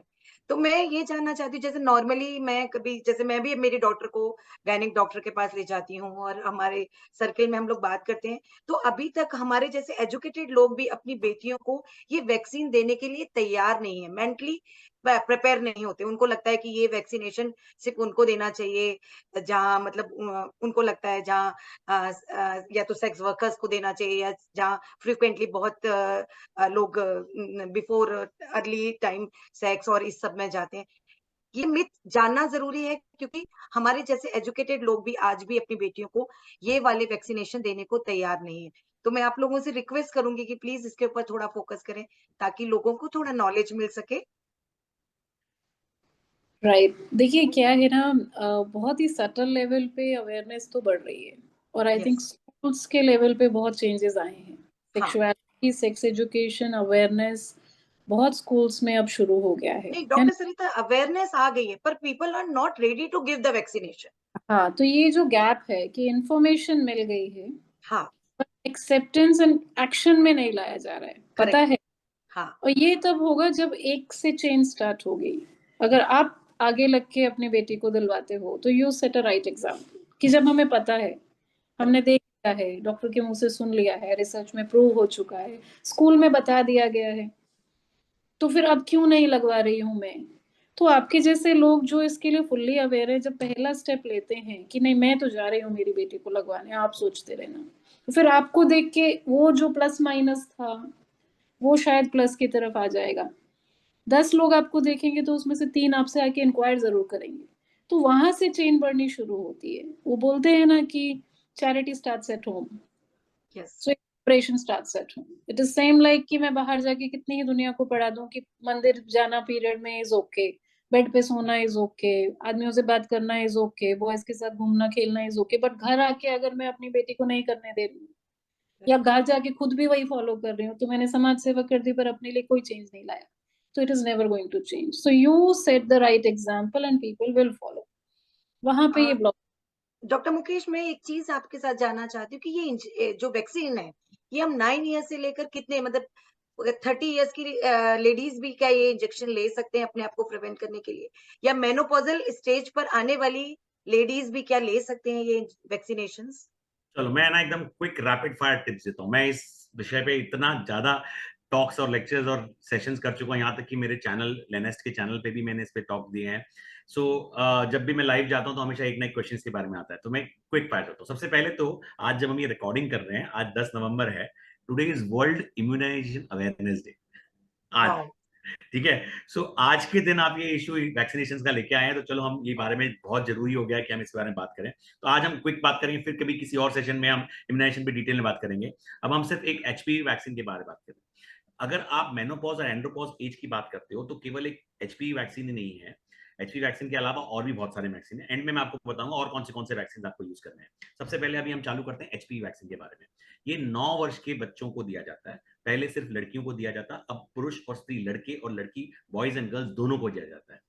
तो मैं ये जानना चाहती हूँ, जैसे नॉर्मली मैं कभी, जैसे मैं भी मेरी डॉटर को गायनिक डॉक्टर के पास ले जाती हूँ और हमारे सर्कल में हम लोग बात करते हैं, तो अभी तक हमारे जैसे एजुकेटेड लोग भी अपनी बेटियों को ये वैक्सीन देने के लिए तैयार नहीं है, मेंटली प्रिपेयर नहीं होते। उनको लगता है कि ये वैक्सीनेशन सिर्फ उनको देना चाहिए जहाँ, मतलब उनको लगता है जहाँ या तो सेक्स वर्कर्स को देना चाहिए, या जहाँ फ्रिक्वेंटली बहुत लोग बिफोर अर्ली टाइम सेक्स और इस सब में जाते हैं। ये मिथ जानना जरूरी है, क्योंकि हमारे जैसे एजुकेटेड लोग भी आज भी अपनी बेटियों को ये वाले वैक्सीनेशन देने को तैयार नहीं है। तो मैं आप लोगों से रिक्वेस्ट करूंगी कि प्लीज इसके ऊपर थोड़ा फोकस करें ताकि लोगों को थोड़ा नॉलेज मिल सके। राइट। देखिए क्या है ना, बहुत ही सटल लेवल पे अवेयरनेस तो बढ़ रही है, और आई थिंक यस। स्कूल्स के लेवल पे बहुत चेंजेस आए हैं। हाँ, सेक्सुअलिटी, सेक्स एजुकेशन, अवेयरनेस बहुत स्कूल्स में अब शुरू हो गया है नहीं ना? डॉक्टर सरिता, अवेयरनेस आ गई है पर people are not ready to give the vaccination. हाँ, तो ये जो गैप है कि इंफॉर्मेशन मिल गई है, हाँ, एक्सेप्टेंस एंड एक्शन में नहीं लाया जा रहा है, पता करेक्ट। है। हाँ, और ये तब होगा जब एक से चेंज स्टार्ट होगी। अगर आप आगे लग के अपनी बेटी को दिलवाते हो तो you set a right example, कि जब हमें पता है, हमने देख लिया है, डॉक्टर के मुंह से सुन लिया है, रिसर्च में प्रूव हो चुका है, स्कूल में बता दिया गया है, तो फिर अब क्यों नहीं लगवा रही हूं मैं। तो आपके जैसे लोग जो इसके लिए फुल्ली अवेयर है, जब पहला स्टेप लेते हैं कि नहीं मैं तो जा रही हूँ मेरी बेटी को लगवाने, आप सोचते रहना, तो फिर आपको देख के वो जो प्लस माइनस था वो शायद प्लस की तरफ आ जाएगा। 10 लोग आपको देखेंगे तो उसमें से 3 आपसे आके इंक्वायर जरूर करेंगे, तो वहां से चेन बढ़नी शुरू होती है। वो बोलते हैं ना कि charity starts at home, yes, so inspiration starts at home. It is same like कि मैं बाहर जाके कितनी ही दुनिया को पढ़ा दूं कि मंदिर जाना पीरियड में इज ओके, बेड पे सोना इज ओके, आदमियों से बात करना इज ओके, बॉयज के साथ घूमना खेलना इज ओके, बट घर आके अगर मैं अपनी बेटी को नहीं करने दे रही हूँ या घर जाके खुद भी वही फॉलो कर रही हूँ, तो मैंने समाज सेवा कर दी पर अपने लिए कोई चेंज नहीं लाया, तो it is never going to change. So you set the right example and people will follow. वहां पे ये ब्लॉक। डॉक्टर मुकेश, मैं एक चीज आपके साथ जानना चाहती हूँ कि ये जो वैक्सीन है, ये हम 9 ईयर से लेकर कितने, मतलब 30 ईयर्स की लेडीज भी क्या ये इंजेक्शन ले सकते हैं अपने आप को प्रिवेंट करने के लिए, या मेनोपॉजल स्टेज पर आने वाली लेडीज भी क्या ले सकते हैं ये वैक्सीनेशन? चलो मैं ना एकदम क्विक रैपिड फायर टिप्स देता हूँ। मैं इस विषय पे इतना ज्यादा टॉक्स और लेक्चर्स और सेशंस कर चुका हूँ, यहाँ तक कि मेरे चैनल लेनेस्ट के चैनल पे भी मैंने इस पे टॉक दिए हैं। सो जब भी मैं लाइव जाता हूँ तो हमेशा एक ना एक क्वेश्चन के बारे में आता है, तो मैं क्विक फायर करता हूँ। सबसे पहले तो आज जब हम ये रिकॉर्डिंग कर रहे हैं, आज 10 नवंबर है, today is world immunisation awareness day आज, ठीक है। सो आज के दिन आप ये इशू वैक्सीनेशन का लेके आए हैं, तो चलो हम ये बारे में बहुत जरूरी हो गया है कि हम इस बारे में बात करें। तो आज हम क्विक बात करेंगे, फिर कभी किसी और सेशन में हम इम्यूनाइजेशन पे डिटेल में बात करेंगे। अब हम सिर्फ एक एचपीवी वैक्सीन के बारे में बात करें। अगर आप मेनोपॉज और एंड्रोपॉज एज की बात करते हो तो केवल एक एचपीवी वैक्सीन ही नहीं है, एचपीवी वैक्सीन के अलावा और भी बहुत सारे वैक्सीन है। एंड में मैं आपको बताऊंगा और कौन से वैक्सीन आपको यूज करने हैं। सबसे पहले अभी हम चालू करते हैं एचपीवी वैक्सीन के बारे में। ये 9 वर्ष के बच्चों को दिया जाता है, पहले सिर्फ लड़कियों को दिया जाता, अब पुरुष और स्त्री, लड़के और लड़की, बॉयज एंड गर्ल्स दोनों को दिया जाता है।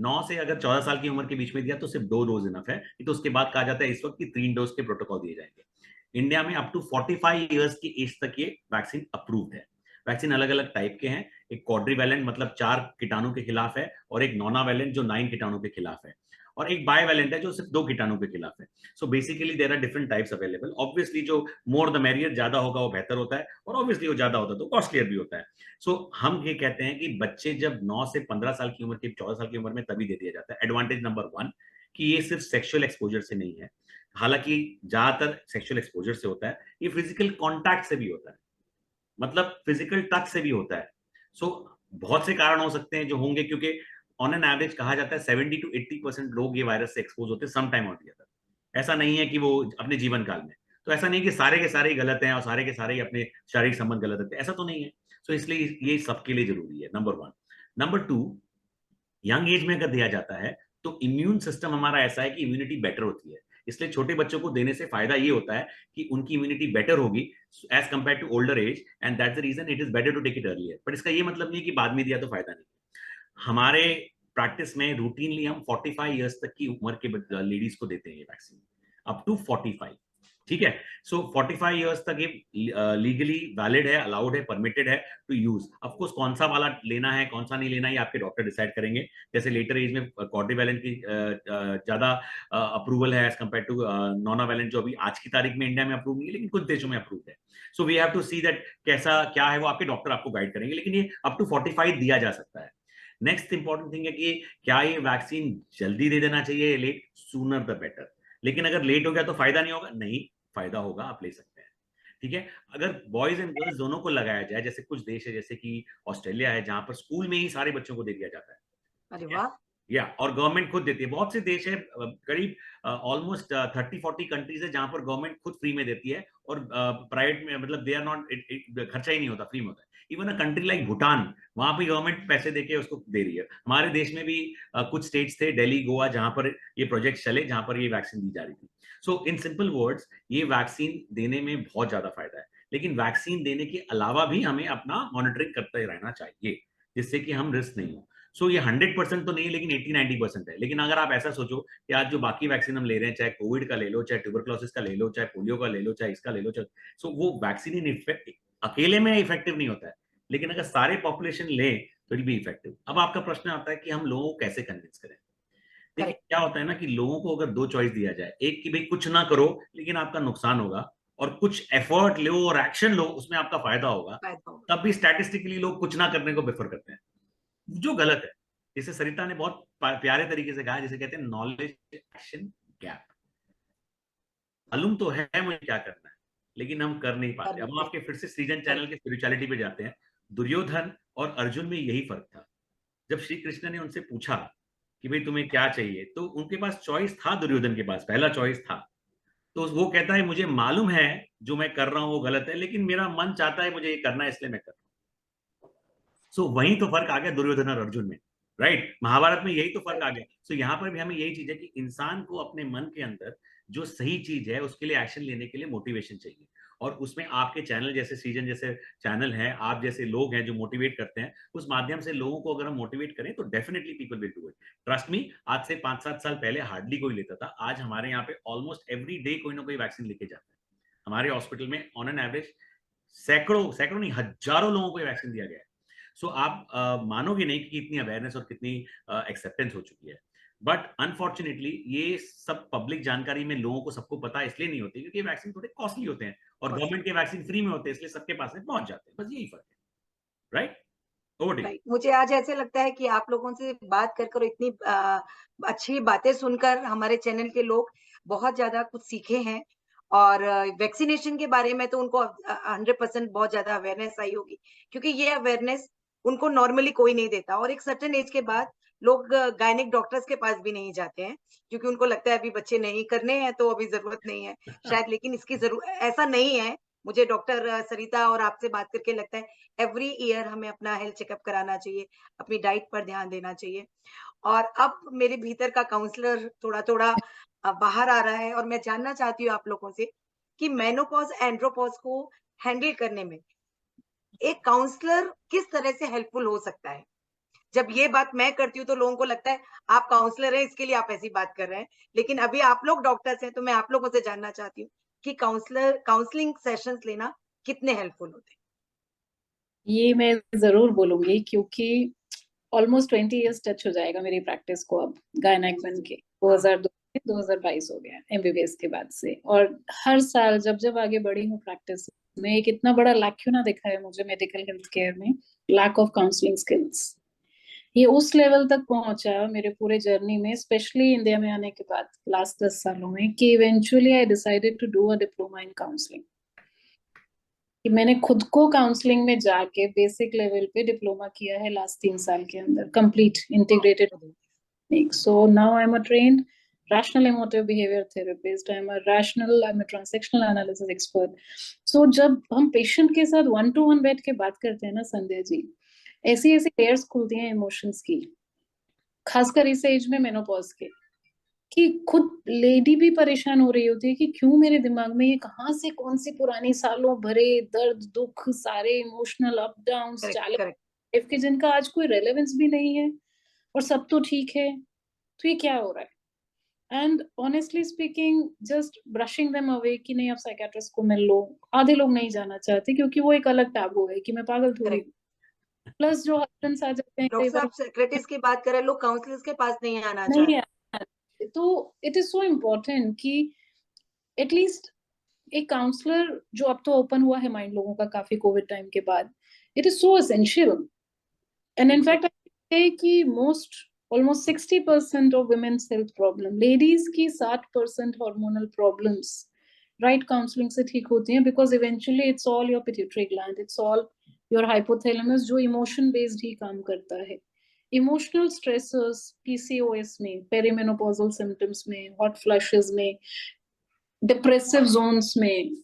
9 से अगर 14 साल की उम्र के बीच में दिया तो सिर्फ 2 डोज इनफ है, तो उसके बाद कहा जाता है इस वक्त कि 3 डोज के प्रोटोकॉल दिए जाएंगे। इंडिया में अप टू 45 ईयर्स की एज तक ये वैक्सीन अप्रूव्ड है। वैक्सीन अलग अलग टाइप के हैं, एक क्वाड्रीवैलेंट मतलब 4 कीटाणु के खिलाफ है, और एक नॉनावैलेंट जो 9 कीटाणु के खिलाफ है, और एक बायवैलेंट है जो सिर्फ 2 कीटाणु के खिलाफ है। So basically there are different types available. Obviously जो मोर द मेरियर, ज्यादा होगा वो बेहतर होता है, और ऑब्वियसली वो ज्यादा होता है तो कॉस्टलियर भी होता है। सो हम ये कहते हैं कि बच्चे जब 9 से 15 साल की उम्र के, 14 साल की उम्र में तभी दे दिया जाता है। एडवांटेज नंबर 1 कि ये सिर्फ सेक्सुअल एक्सपोजर से नहीं है, हालांकि ज्यादातर सेक्सुअल एक्सपोजर से होता है, ये फिजिकल कॉन्टैक्ट से भी होता है, मतलब फिजिकल टच से भी होता है। सो बहुत से कारण हो सकते हैं जो होंगे, क्योंकि ऑन एन एवरेज कहा जाता है 70 to 80% लोग ये वायरस से एक्सपोज होते हैं सम टाइम और दी अदर। ऐसा नहीं है कि वो अपने जीवन काल में, तो ऐसा नहीं कि सारे के सारे ही गलत हैं और सारे के सारे ही अपने शारीरिक संबंध गलत रखते हैं, ऐसा तो नहीं है। सो इसलिए ये सबके लिए जरूरी है, नंबर 1। नंबर 2, यंग एज में अगर दिया जाता है तो इम्यून सिस्टम हमारा ऐसा है कि इम्यूनिटी बेटर होती है, इसलिए छोटे बच्चों को देने से फायदा ये होता है कि उनकी इम्यूनिटी बेटर होगी as compare to older age, and that's the reason it is better to take it earlier. But इसका ये मतलब नहीं है कि बाद में दिया तो फायदा नहीं। हमारे प्रैक्टिस में रूटीनली हम 45 ईयर्स तक की उम्र के लेडीज को देते हैं ये वैक्सीन, अप टू 45, ठीक है। सो 45 ईयर्स तक ये लीगली वैलिड है, अलाउड है, परमिटेड है टू यूज। ऑफकोर्स कौन सा वाला लेना है कौन सा नहीं लेना है ये आपके डॉक्टर डिसाइड करेंगे। जैसे लेटर एज में क्वाड्रीवैलेंट की ज्यादा अप्रूवल है एज कंपेयर टू नॉनावैलेंट, जो अभी आज की तारीख में इंडिया में अप्रूव नहीं है लेकिन कुछ देशों में अप्रूव है। So we have to see that कैसा क्या है, वो आपके डॉक्टर आपको गाइड करेंगे, लेकिन ये अप टू 45 दिया जा सकता है। नेक्स्ट इंपॉर्टेंट थिंग है कि क्या ये वैक्सीन जल्दी दे देना चाहिए, लेट, सूनर द बेटर। लेकिन अगर लेट हो गया तो फायदा नहीं होगा, नहीं, फायदा होगा, आप ले सकते हैं, ठीक है। अगर बॉयज एंड गर्ल्स दोनों को लगाया जाए, जैसे कुछ देश है जैसे कि ऑस्ट्रेलिया है जहां पर स्कूल में ही सारे बच्चों को दे दिया जाता है, अरे वाह, या और गवर्नमेंट खुद देती है। बहुत से देश है, करीब ऑलमोस्ट 30-40 कंट्रीज है जहां पर गवर्नमेंट खुद फ्री में देती है, और प्राइवेट में मतलब दे आर नॉट, खर्चा ही नहीं होता, फ्री में होता है। Even a country like Bhutan, वहां पे गवर्नमेंट पैसे देके उसको दे रही है। हमारे देश में भी कुछ स्टेट्स थे, दिल्ली, गोवा, जहां पर ये प्रोजेक्ट चले, जहां पर ये वैक्सीन दी जा रही थी। सो इन सिंपल वर्ड्स, ये वैक्सीन देने में बहुत ज्यादा फायदा है, लेकिन वैक्सीन देने के अलावा भी हमें अपना मॉनिटरिंग करते रहना चाहिए, जिससे कि हम रिस्क नहीं हो। सो ये 100% तो नहीं, लेकिन 80-90% है। लेकिन अगर आप ऐसा सोचो कि आज जो बाकी वैक्सीन हम ले रहे हैं, चाहे कोविड का ले लो, चाहे ट्यूबरक्लोसिस का ले लो, चाहे पोलियो का ले लो, चाहे इसका ले लो, चाहे, सो वो वैक्सीन इन इफेक्ट अकेले में इफेक्टिव नहीं होता है, लेकिन अगर सारे पॉपुलेशन ले तो इट बी इफेक्टिव। अब आपका प्रश्न आता है कि हम लोगों को कैसे कन्विंस करें। देखिए क्या होता है ना कि लोगों को अगर 2 चॉइस दिया जाए, एक कि भाई कुछ ना करो लेकिन आपका नुकसान होगा, और कुछ एफर्ट लो और एक्शन लो उसमें आपका फायदा होगा, फायदा होगा। तब भी स्टैटिस्टिकली लोग कुछ ना करने को प्रेफर करते हैं, जो गलत है। जैसे सरिता ने बहुत प्यारे तरीके से कहा, जिसे कहते हैं नॉलेज एक्शन गैप। मालूम तो है मुझे क्या करना है, लेकिन हम कर नहीं पाते। अब आपके फिर से सीजन चैनल के स्पिरिचुअलिटी पे जाते हैं। दुर्योधन और अर्जुन में यही फर्क था। जब श्री कृष्ण ने उनसे पूछा कि भाई तुम्हें क्या चाहिए, तो उनके पास चॉइस था, दुर्योधन के पास पहला चॉइस था। तो वो कहता है मुझे मालूम है जो मैं कर रहा हूं वो गलत है, लेकिन मेरा मन चाहता है मुझे ये करना है, इसलिए मैं कर रहा हूं। सो वही तो फर्क आ गया दुर्योधन और अर्जुन में, राइट? महाभारत में यही तो फर्क आ गया। सो यहाँ पर भी हमें यही चीज है कि इंसान को अपने मन के अंदर जो सही चीज है उसके लिए एक्शन लेने के लिए मोटिवेशन चाहिए। और उसमें आपके चैनल जैसे सीजन जैसे चैनल है, आप जैसे लोग हैं जो मोटिवेट करते हैं, उस माध्यम से लोगों को अगर हम मोटिवेट करें तो definitely people will do it. Trust me, आज से 5-7 साल पहले हार्डली कोई लेता था, आज हमारे यहाँ पे ऑलमोस्ट एवरी डे कोई ना कोई वैक्सीन लेके जाता है। हमारे हॉस्पिटल में ऑन एन एवरेज सैकड़ों सैकड़ों नहीं हजारों लोगों को वैक्सीन दिया गया है। सो आप मानोगे नहीं कि कितनी अवेयरनेस और कितनी एक्सेप्टेंस हो चुकी है। बट अनफॉर्चुनेटली ये सब पब्लिक जानकारी में लोगों को सबको पता इसलिए नहीं होती क्योंकि वैक्सीन थोड़े कॉस्टली होते हैं और गवर्नमेंट के वैक्सीन फ्री में होते हैं, इसलिए सबके पास में पहुंच जाते हैं। बस यही फर्क है, right? Over to you. Right, मुझे आज ऐसे लगता है कि आप लोगों से बात कर इतनी अच्छी बातें सुनकर हमारे चैनल के लोग बहुत ज्यादा कुछ सीखे हैं। और वैक्सीनेशन के बारे में तो उनको 100% बहुत ज्यादा अवेयरनेस आई होगी, क्योंकि ये अवेयरनेस उनको नॉर्मली कोई नहीं देता। और एक सर्टेन एज के बाद लोग गायनिक डॉक्टर्स के पास भी नहीं जाते हैं, क्योंकि उनको लगता है अभी बच्चे नहीं करने हैं तो अभी जरूरत नहीं है शायद। लेकिन इसकी जरूरत ऐसा नहीं है। मुझे डॉक्टर सरिता और आपसे बात करके लगता है एवरी ईयर हमें अपना हेल्थ चेकअप कराना चाहिए, अपनी डाइट पर ध्यान देना चाहिए। और अब मेरे भीतर का काउंसलर थोड़ा थोड़ा बाहर आ रहा है, और मैं जानना चाहती हूँ आप लोगों से कि मेनोपॉज एंड्रोपॉज को हैंडल करने में एक काउंसलर किस तरह से हेल्पफुल हो सकता है। जब ये बात मैं करती हूँ तो लोगों को लगता है आप काउंसलर हैं इसके लिए आप ऐसी बात कर रहे हैं, लेकिन अभी आप लोग डॉक्टर्स हैं तो मैं आप लोगों से जानना चाहती हूँ कि काउंसलिंग सेशंस लेना कितने हेल्पफुल होते हैं। ये मैं जरूर बोलूंगी, क्योंकि ऑलमोस्ट 20 इयर्स टच हो जाएगा मेरी प्रैक्टिस को अब गायनेक बन के। 2002 से 2022 हो गया एमबीबीएस के बाद से। और हर साल जब जब आगे बढ़ी हूँ प्रैक्टिस में, एक इतना बड़ा लैक्यूना दिखा है मुझे मेडिकल हेल्थ केयर में, लैक ऑफ काउंसलिंग स्किल्स। ये उस लेवल तक पहुंचा मेरे पूरे जर्नी में, स्पेशली इंडिया में आने के बाद लास्ट 10 सालों में, कि eventually I decided to do a diploma in counselling. कि मैंने खुद को काउंसलिंग में जाके बेसिक लेवल पे डिप्लोमा किया है लास्ट 3 साल के अंदर, complete integrated. So now I am a trained rational emotive behavior therapist, I'm a transactional analysis expert. So जब हम पेशेंट के साथ 1-to-1 बैठ के बात करते हैं ना संध्या जी, ऐसी ऐसी लेयर्स खुलती हैं इमोशंस की, खासकर इस एज में मेनोपॉज के, कि खुद लेडी भी परेशान हो रही होती है कि क्यों मेरे दिमाग में ये कहाँ से कौन सी पुरानी सालों भरे दर्द दुख सारे इमोशनल अप डाउन चाले करेक्ट। लाइफ के, जिनका आज कोई रेलेवेंस भी नहीं है और सब तो ठीक है, तो ये क्या हो रहा है। And honestly speaking just brushing them away कि नहीं आप साइकेट्रिस्ट को मिल लो, आधे लोग नहीं जाना चाहते क्योंकि वो एक अलग टैबू है कि मैं पागल थोड़ी हूँ। प्लस जो हस्बैंड्स आ जाते हैं कई डॉक्टर बार साहब सेक्रेटरीज की बात करें, लोग काउंसलर्स के पास नहीं आना नहीं चाहते। है, तो इट इज सो इम्पोर्टेंट कि एटलीस्ट एक काउंसलर जो अब तो ओपन हुआ है माइंड लोगों का काफी कोविड टाइम के बाद, it is so essential. And in fact कि most almost 60% of women's health problem, ladies की 60% हार्मोनल प्रॉब्लम्स राइट काउंसलिंग से ठीक होती हैं, because eventually it's all your pituitary gland, it's all your hypothalamus जो इमोशन बेस्ड ही काम करता है। इमोशनल स्ट्रेसर्स पीसीओएस में, पेरीमेनोपॉजल सिम्टम्स में, हॉट फ्लशेस में, डिप्रेसिव जोन्स में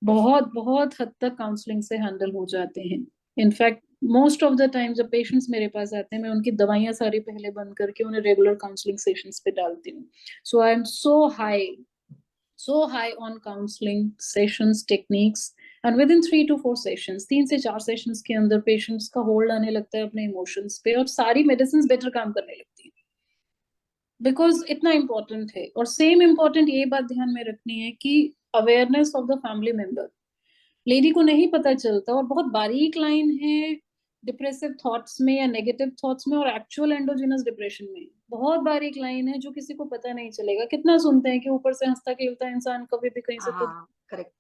बहुत बहुत हद तक काउंसलिंग से हैंडल हो जाते हैं। In fact most of the time जब पेशेंट्स मेरे पास आते हैं, मैं उनकी दवाइयां सारी पहले बंद करके उन्हें रेगुलर काउंसलिंग सेशंस पे डालती हूँ। So I am so high on counselling sessions techniques, and with in 3 to 4 sessions, 3 से 4 सेशंस के अंदर पेशेंट्स का होल्ड आने लगता है अपने इमोशंस पे और सारी मेडिसिन बेटर काम करने लगती है, बिकॉज इतना इम्पोर्टेंट है। और सेम इम्पोर्टेंट ये बात ध्यान में रखनी है कि awareness of the family member, lady को नहीं पता चलता, और बहुत बारीक लाइन है डिप्रेसिव थॉट्स में या नेगेटिव थॉट्स में और एक्चुअल एंडोजिनस डिप्रेशन में, बहुत बारीक लाइन है जो किसी को पता नहीं चलेगा। कितना सुनते हैं कि ऊपर से हंसता खेलता इंसान कभी भी कहीं से कुछ, हाँ, करेक्ट।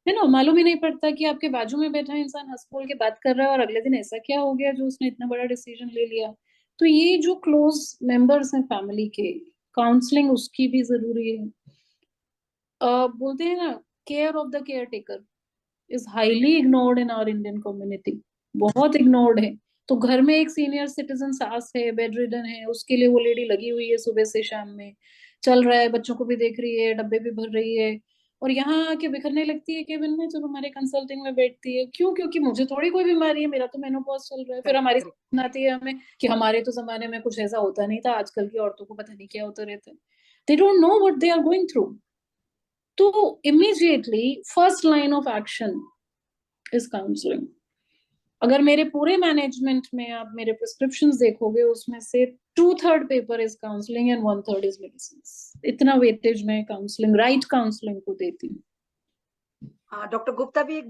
है ना, मालूम ही नहीं पड़ता कि आपके बाजू में बैठा इंसान हंस बोल के बात कर रहा है और अगले दिन ऐसा क्या हो गया जो उसने इतना बड़ा डिसीजन ले लिया। तो ये जो क्लोज मेंबर्स हैं फैमिली के, काउंसलिंग उसकी भी जरूरी है। बोलते हैं ना, care of the care taker is highly ignored in our Indian community, बहुत इग्नोर्ड है। तो घर में एक सीनियर सिटीजन सास है, बेड रिडन है, उसके लिए वो लेडी लगी हुई है सुबह से शाम में, चल रहा है, बच्चों को भी देख रही है, डब्बे भी भर रही है, और यहाँ आके बिखरने लगती है केबिन में जब हमारे कंसल्टिंग में बैठती है। क्यों? क्योंकि मुझे थोड़ी कोई बीमारी है, मेरा तो मेनोपॉज चल रहा है। फिर हमारी करेक्ट। समझ आती है हमें कि हमारे तो जमाने में कुछ ऐसा होता नहीं था, आजकल की औरतों को पता नहीं क्या होता रहता है। They don't know what they are going through. तो immediately first line of action is counselling. अगर मेरे पूरे मैनेजमेंट में आप मेरे प्रिस्क्रिप्शंस देखोगे, उसमें से 2/3 paper is counselling and 1/3 is medicine. इतना वेटेज मैं काउंसलिंग, राइट काउंसलिंग को देती हूँ। डॉक्टर गुप्ता भी एक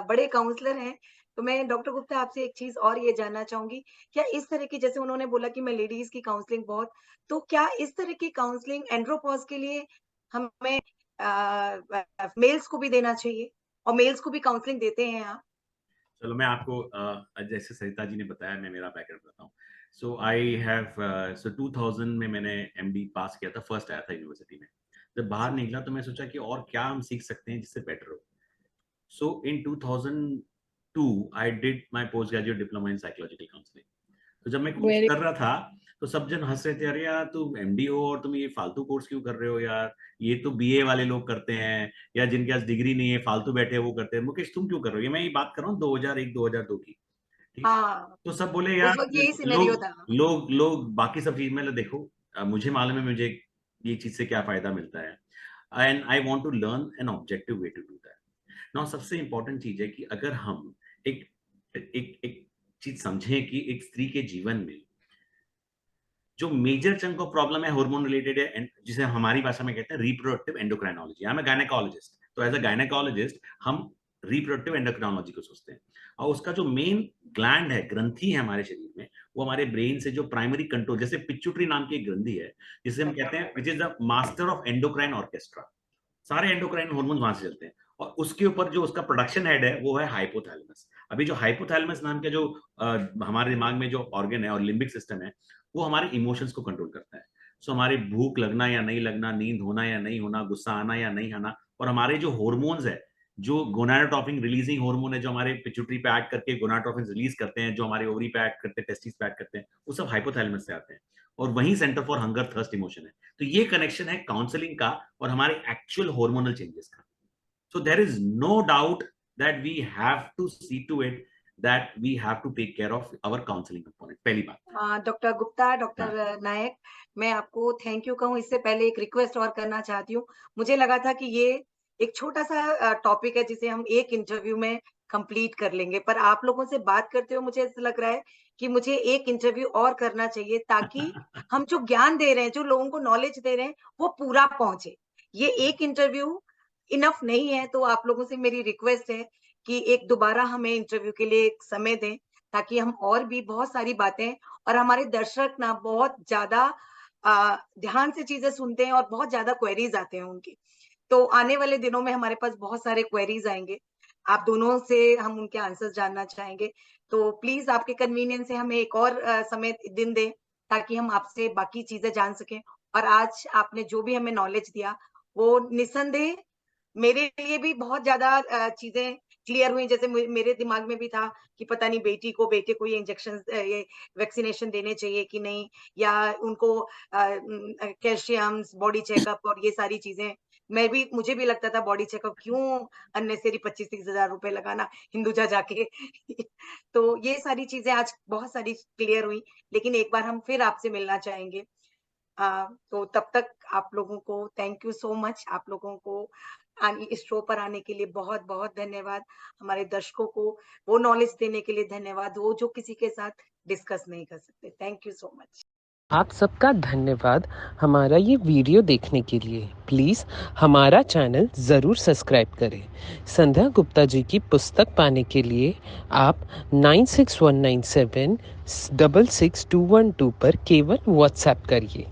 बड़े काउंसलर हैं, तो मैं डॉक्टर गुप्ता आपसे एक चीज और ये जानना चाहूंगी, क्या इस तरह की, जैसे उन्होंने बोला कि मैं लेडीज की काउंसलिंग बहुत, तो क्या इस तरह की काउंसलिंग एंड्रोपॉज के लिए हमें मेल्स को भी देना चाहिए, और मेल्स को भी काउंसलिंग देते हैं आप? चलो मैं आपको जैसे सरिता जी ने बताया, मैं मेरा बैकग्राउंड बताता हूँ। सो आई हैव 2000 में मैंने एमडी पास किया था, फर्स्ट आया था यूनिवर्सिटी में। जब बाहर निकला तो मैं सोचा कि और क्या हम सीख सकते हैं जिससे बेटर हो। सो इन 2002 I did my post graduate diploma in psychological counselling. तो जब मैं कोर्स वेरी कर रहा था तो सब जन हंस रहे थे, अरे यार तुम एमडी हो और तुम ये फालतू कोर्स क्यों कर रहे हो यार, ये तो बीए वाले लोग करते हैं, या जिनके पास डिग्री नहीं है फालतू बैठे हैं वो करते हैं। मुकेश तुम क्यों कर रहे हो? ये मैं ये बात कर रहा हूँ 2001-2002 की, ठीक। हाँ, तो सब बोले उस यार, वक्त यही सिनेरियो लोग था। लोग लोग बाकी सब चीज में देखो, मुझे मालूम है मुझे ये चीज से क्या फायदा मिलता है, and I want to learn an objective way to do that. Now सबसे इंपॉर्टेंट चीज है कि अगर हम एक एक एक चीज समझें कि एक स्त्री के जीवन में जो मेजर चंक ऑफ प्रॉब्लम है हार्मोन रिलेटेड है, जिसे हमारी भाषा में कहते हैं reproductive endocrinology. I am a gynaecologist, तो एज अ गायनेकोलॉजिस्ट हम रिप्रोडक्टिव एंडोक्राइनोलॉजी को सोचते हैं। और उसका जो मेन ग्लैंड है, ग्रंथि है हमारे शरीर में, वो हमारे ब्रेन से जो प्राइमरी कंट्रोल, जैसे पिट्यूटरी नाम की एक ग्रंथि है जिसे हम कहते हैं which is the master of endocrine orchestra. सारे एंडोक्राइन हार्मोन वहां से चलते हैं, और उसके ऊपर जो उसका प्रोडक्शन हेड है वो है हाइपोथैलेमस। अभी जो हाइपोथैलेमस नाम के जो हमारे दिमाग में जो ऑर्गन है और लिम्बिक सिस्टम है, वो हमारे इमोशंस को कंट्रोल करता है। सो हमारी भूख लगना या नहीं लगना, नींद होना या नहीं होना, गुस्सा आना या नहीं आना, और हमारे जो हॉर्मोन्स है, जो गोनाडोट्रोपिन रिलीजिंग हार्मोन है, जो हमारे पिट्यूटरी पे एक्ट करके गोनाडोट्रोपिन रिलीज करते हैं, जो हमारे ओवरी पे एक्ट करते हैं, टेस्टिस पे एक्ट करते हैं, वो सब हाइपोथैलेमस से आते हैं, और वही centre for hunger thirst emotion है। तो ये कनेक्शन है काउंसलिंग का और हमारे एक्चुअल हार्मोनल चेंजेस का। So there is no doubt that we have to see to it that we have to take care of our counseling component. पहली बात। डॉक्टर गुप्ता, डॉक्टर नायक, मैं आपको थैंक यू कहूँ, इससे पहले एक रिक्वेस्ट और करना चाहती हूँ। मुझे लगा था कि ये एक छोटा-सा टॉपिक है जिसे हम एक इंटरव्यू में कंप्लीट कर लेंगे, पर आप लोगों से बात करते हुए मुझे ऐसा लग रहा है कि मुझे एक इंटरव्यू और करना चाहिए, ताकि हम जो ज्ञान दे रहे हैं, जो लोगों को नॉलेज दे रहे हैं, वो पूरा पहुँचे। ये एक इंटरव्यू इनफ नहीं है, तो आप लोगों से मेरी रिक्वेस्ट है कि एक दोबारा हमें इंटरव्यू के लिए एक समय दें, ताकि हम और भी बहुत सारी बातें, और हमारे दर्शक ना बहुत ज़्यादा ध्यान से चीज़ें सुनते हैं और बहुत ज़्यादा क्वेरीज़ आते हैं उनके। तो आने वाले दिनों में हमारे पास बहुत सारे क्वेरीज़ आएँगे। आप दोनों से हम उनके आंसर्स जानना चाहेंगे। तो प्लीज़ आपके कन्वीनियंस से हमें एक और समय दिन दें, ताकि हम आपसे बाकी चीज़ें जान सकें। और आज आपने जो भी हमें नॉलेज दिया, वो निस्संदेह मेरे लिए भी बहुत ज़्यादा चीज़ें क्लियर हुई। जैसे मेरे दिमाग में भी था कि पता नहीं बेटे को ये इंजेक्शंस, ये वैक्सीनेशन देने चाहिए कि नहीं, या उनको कैल्शियम्स, बॉडी चेकअप और ये सारी चीज़ें। मुझे भी लगता था बॉडी चेकअप क्यों अननेसेसरी 25-30 हज़ार रुपए लगाना हिंदुजा जाके। तो ये सारी चीज़ें आज बहुत सारी क्लियर हुई, लेकिन एक बार हम फिर आपसे मिलना चाहेंगे। तो तब तक आप लोगों को थैंक यू सो मच। आप लोगों को इस शो पर आने के लिए बहुत-बहुत धन्यवाद। हमारे दर्शकों को वो नॉलेज देने के लिए धन्यवाद, वो जो किसी के साथ डिस्कस नहीं कर सकते। Thank you so much. आप सबका धन्यवाद हमारा ये वीडियो देखने के लिए। प्लीज़ हमारा चैनल ज़रूर सब्सक्राइब करें। संध्या गुप्ता जी की पुस्तक पाने के लिए आप 96197 66212 पर केवल व्हाट्सएप करिए।